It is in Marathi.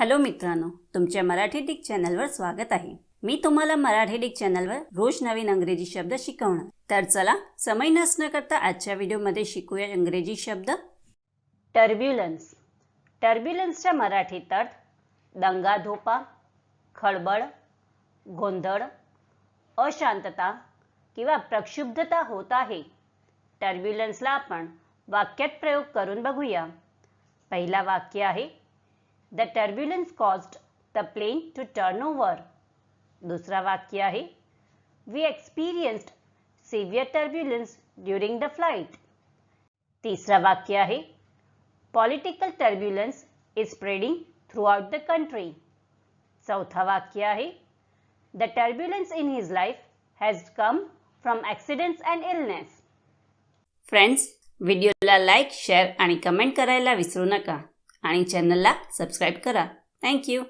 हॅलो मित्रांनो, तुमच्या मराठी डिक चॅनलवर स्वागत आहे। मी तुम्हाला मराठी डिक चॅनलवर रोज नवीन इंग्रजी शब्द शिकवणार। तर चला समय नष्ट न करता आजच्या व्हिडिओमध्ये शिकूया इंग्रजी शब्द। टर्ब्युलन्स। टर्ब्युलन्सचा मराठीत अर्थ दंगाधोपा, खळबळ, गोंधळ, अशांतता किंवा प्रक्षुब्धता होत आहे। टर्ब्युलन्सला आपण वाक्यात प्रयोग करून बघूया। पहिला वाक्य आहे The turbulence caused the plane to turn over. दूसरा वाक्य आहे We experienced severe turbulence during the flight. तीसरा वाक्य आहे Political turbulence is spreading throughout the country. चौथा वाक्य आहे The turbulence in his life has come from accidents and illness. Friends, व्हिडिओला लाईक, शेअर आणि कमेंट करायला विसरू नका आणि चॅनलला सबस्क्राईब करा। Thank you.